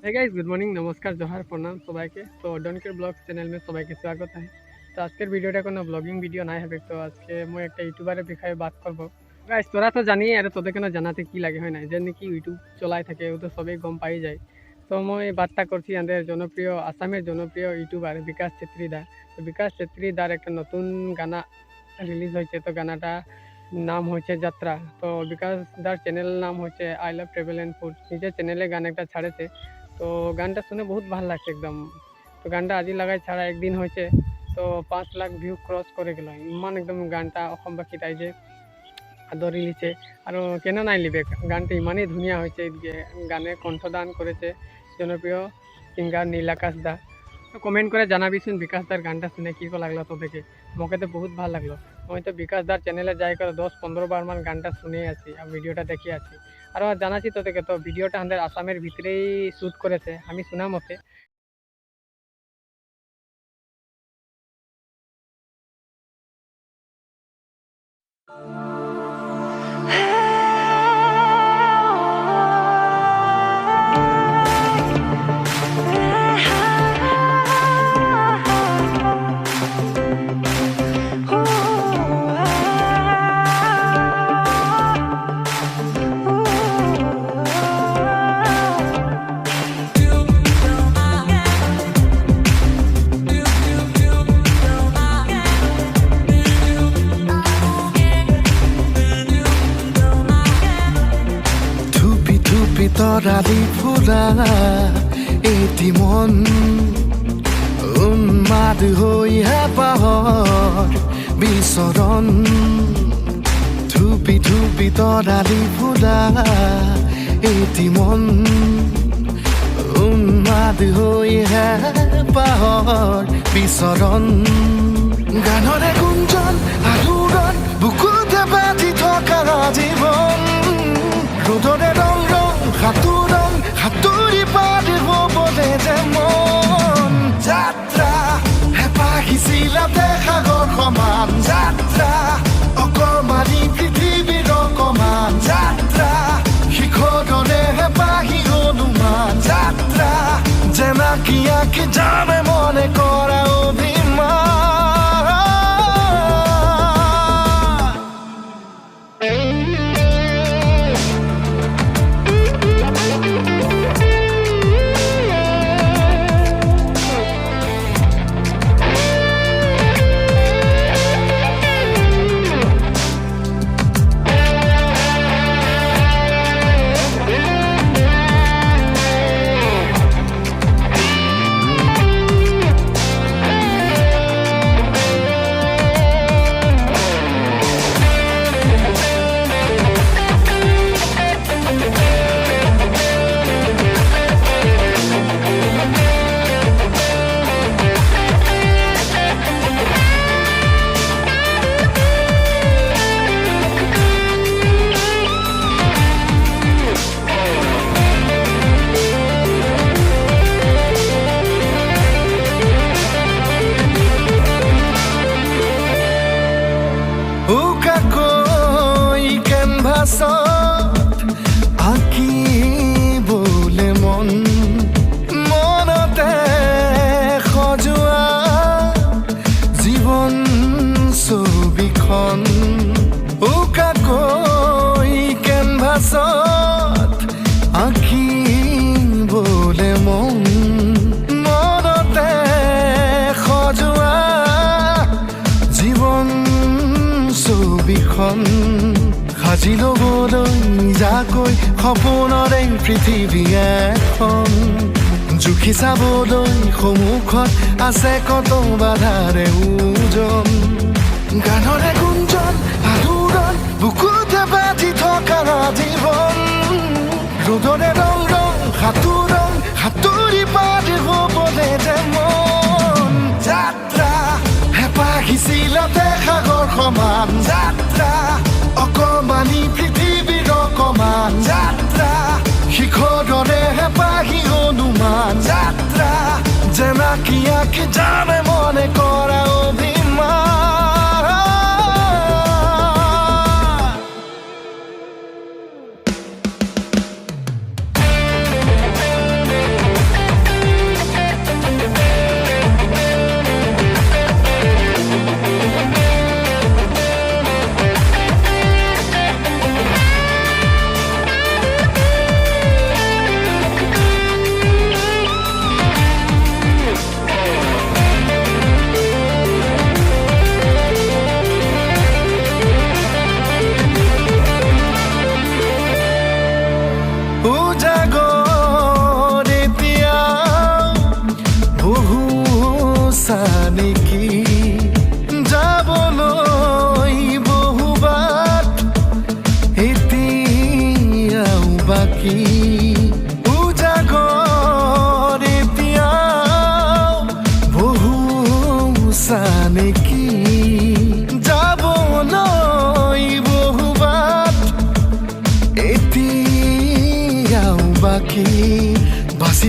Hey guys, good morning, नमस्कार, जोहार, प्रणाम सबाइके। तो डनकेर ब्लॉग्स चैनल में सबाइके स्वागत है। तो आजकेर भिडियोटा कोनो ब्लॉगिंग भिडियो नाई हबे। तो आजके मैं एक यूट्यूबारे বিষয়ে बात करब। गाइस, तोरा तो जानिए और तोदेर केन जानाते कि लागे হয় না, যে নাকি ইউটিউব চলাই থাকে ও তো সবাই গম পাই যায়। তো मैं বার্তা করছি আমাদের জনপ্রিয় আসামের জনপ্রিয় ইউটিউবার বিকাশ চেত্রী দা। তো বিকাশ চেত্রী দার একটা নতুন গানা রিলিজ হয়েছে। তো গানাটা নাম হচ্ছে যাত্রা। তো বিকাশ দার চ্যানেল নাম হচ্ছে I love travel and food. নিজের চ্যানেলে গান একটা ছাড়েছে। তো গানটা শুনে বহুত ভালো লাগছে একদম। তো গানটা আজি লাগাই ছাড়া একদিন হয়েছে। তো 5 লাখ ভিউ ক্রস করে গেল। ইমান একদম গানটা অসমবাসীত আইজে আদরি লিছে। আর কেন নাই লিবে, গানটা ইমানই ধুনিয়া হয়েছে। গানে কণ্ঠদান করেছে জনপ্রিয় সিঙ্গার নীলাকাশ দা। তো কমেন্ট করে জানাবিশুন বিকাশ দার গানটা শুনে কী লাগলো তোদেরকে। মোকে তো বহুত ভালো লাগলো। আমি তো বিকাশ দার চ্যানেলে যাই করে 10-15 বার মান গানটা শুনে আছি আর ভিডিওটা দেখে আছি। আর জানাচ্ছি তোদেরকে, তো ভিডিওটা আমাদের আসামের ভিতরেই শ্যুট করেছে আমি শোনা মতে। তৰালি ফুৰা এটি মন উন্মাদ হৈ হেঁপাহৰ বিচৰণ ধুপি ধুপি তৰালি ফুৰা এটি মন উন্মাদ হৈ হেঁপাহৰ বিচৰণ গানৰে গুঞ্জন আলোড়ন বুকুতে বাজি থকা জীৱন ৰ'দৰে ৰং ৰং সাঁতোৰং সাঁতুৰি পাৰি হ'বলে যে মন যাত্ৰা হেঁপাহিছিলাতে সাগৰ সমান যাত্ৰা অকমানি পৃথিৱীৰ অকমান যাত্ৰা শিখৰৰে হেঁপাহি হনুমান যাত্ৰা জেনাকি আঁকি জানে মনে কৰা অভিমান আঁকিবলে মন মনতে সজোৱা জীৱন ছবিখন উকাকৈ কেনভাছত আঁকিবলে মন মনতে সজোৱা জীৱন ছবিখন সাজি ল'বলৈ নিজাকৈ সপোনৰে পৃথিৱী এখন জুখি চাবলৈ সন্মুখত আছে কত বাধাৰে ওজন গানৰে গুঞ্জন আলোড়ন বুকুতে বাজি থকা জীৱন ৰ'দৰে ৰং ৰং সাঁতোৰং সাঁতুৰি পাৰি হ'বলে যে মন যাত্ৰা হেঁপাহিছিলাতে সাগৰ সমান যাত্ৰা অকমানি পৃথিৱীৰ অকমান যাত্ৰা শিখৰৰে হেঁপাহি হনুমান যাত্ৰা জেনাকি আঁকি জানে মনে কৰা অভিমান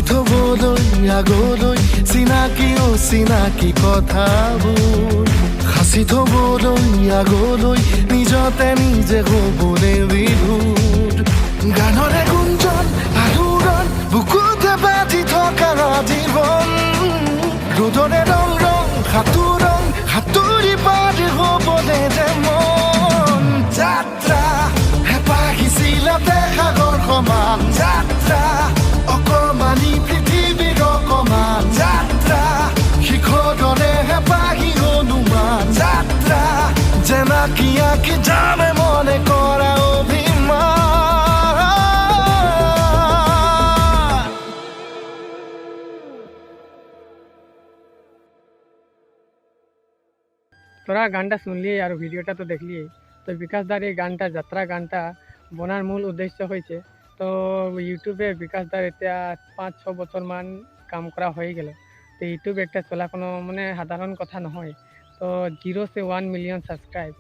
থবলৈ আগলৈ চিনাকি অচিনাকি কথাবোৰ সাঁচি থবলৈ আগলৈ নিজতে নিজে হ'বলৈ বিভোৰ গানৰে গুঞ্জন আলোড়ন বুকুতে বাজি থকা জীৱন ৰ'দৰে ৰং ৰং সাঁতোৰং সাঁতুৰি পাৰি হ'বলৈ যে মন যাত্ৰা হেঁপাহিছিলাতে সাগৰ সমান যাত্ৰা অকমানি পৃথিৱীৰ অকমান যাত্ৰা শিখৰৰে হেঁপাহি হনুমান যাত্ৰা জেনাকি আঁকি যামে মনে কৰা অভিমান তোরা গানটা শুনলি আর ভিডিওটা তো দেখলি। তো বিকাশ দার এই গানটা যাত্রা গানটা বনার মূল উদ্দেশ্য হয়েছে তো ইউটিউবে বিকাশ দার এটা 5-6 বছর মান কাম করা হয়ে গেল। তো ইউটিউব একটা চলা কোনো মানে সাধারণ কথা নহয়। তো 0 से 1 মিলিয়ন সাবস্ক্রাইব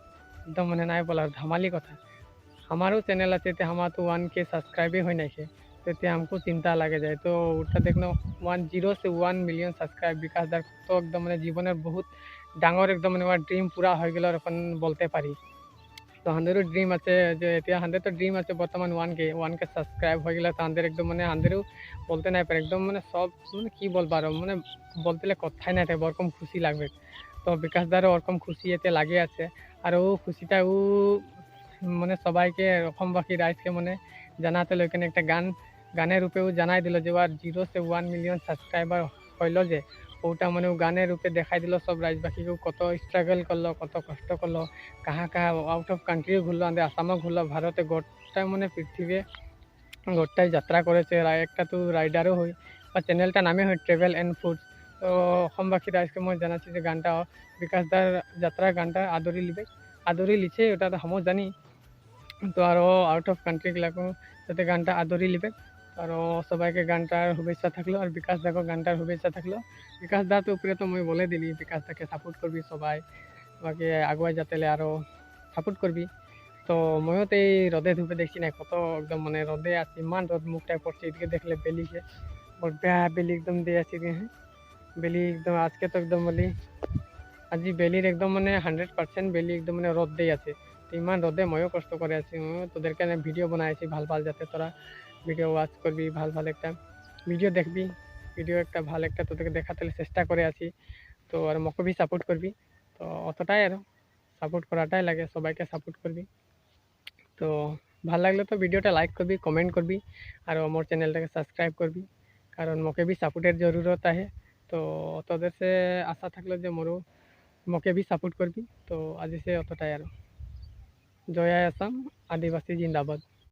একদম মানে নাই বলার ধামালি কথা। আমারও চ্যানেল আছে তো আমার তো 1K সাবস্ক্রাইবে হয় নাকি তো এতে हमको চিন্তা লাগে যায় তো ওটা দেখনো 0 से 1 মিলিয়ন সাবস্ক্রাইব বিকাশ দার তো একদম মানে জীবনের বহুত ডাঙর একদম মানে আমার ড্রিম পুরা হয়ে গেল এখন বলতে পারি। তো হাঁদেরও ড্রিম আছে যে এতিয়া হাঁদের তো ড্রিম আছে বর্তমান 1K সাবস্ক্রাইব হয়ে গেলে তো হাঁদের একদম মানে হাঁদেরও বলতে নাই পারে একদম মানে সব মানে কি বলবো আর মানে বলতে কথাই নাই থাকে ওরকম খুশি লাগবে। তো বিকাশ দারও ওরকম খুশি এতে লাগে আছে আর ও খুশিটা ও মানে সবাইকে অসমবাসী রাইজকে মানে জানাতে এখানে একটা গানের রূপেও জানাই দিল যে আর 0 से 1 মিলিয়ন সাবস্ক্রাইবার হইল যে ওটা মানে ও গানের রূপে দেখাই দিল সব রাজ্যবাসীকে কত স্ট্রাগল করলো কত কষ্ট করলো কাহা আউট অফ কান্ট্রিও ঘুরলো আমাদের আসামও ঘুরলো ভারতে গোটাই মানে পৃথিবী গোটাই যাত্রা করেছে একটা তো রাইডারও হই বা চ্যানেলটা নামে হয় ট্রেভেল অ্যান্ড ফুডস। তো অসমবাসী রাইজকে মই জানাচ্ছি যে গানটা বিকাশ দার যাত্রার গানটা আদরি লিছে ওটা তো আমিও জানি। তো আরও আউট অফ কান্ট্রি গেলাকো যাতে গানটা আদরি লিবে আর সবাইকে গানটার শুভেচ্ছা থাকলো আর বিকাশ দাকে গানটার শুভেচ্ছা থাকলো। বিকাশ দা তো উপরে তো মই বলে দিলি বিকাশ দাকে সাপোর্ট করবি সবাই বাকি আগুয়াই যাতে আরও সাপোর্ট করবি। তো ময়ও তো এই রদে ধূপে দেখছি না কত একদম মানে রদে আছি ইমান রদ মুখটায় পড়ছে এদিকে দেখলে বেলিকে বেয়া বেলি একদম দিয়ে আছি হ্যাঁ বেলি একদম আজকে তো একদম বলি আজি বেলির একদম মানে 100% বেলি একদম মানে রদ দিয়ে আছে। তো ইমান রদে ময়ও কষ্ট করে আছি ময়ও তোদের কারণে ভিডিও বানাই আছি ভাল ভাল যাতে তোরা ভিডিও ওয়াচ করবি ভাল একটা ভিডিও দেখবি ভিডিও একটা ভাল একটা তোদেরকে দেখাতে চেষ্টা করে আছি। তো আর মকে ভি সাপোর্ট করবি তো অতটাই আর সাপোর্ট করাটাই লাগে সবাইকে সাপোর্ট করবি। তো ভাল লাগলে তো ভিডিওটা লাইক করবি কমেন্ট করবি আর আমার চ্যানেলটাকে সাবস্ক্রাইব করবি কারণ মকে ভি সাপোর্টের জরুরত আছে। তো তোদের সে আশা থাকলো যে মোরও মকে ভি সাপোর্ট করবি। তো আজি সে অতটাই আর জয় আসাম আদিবাসী জিন্দাবাদ।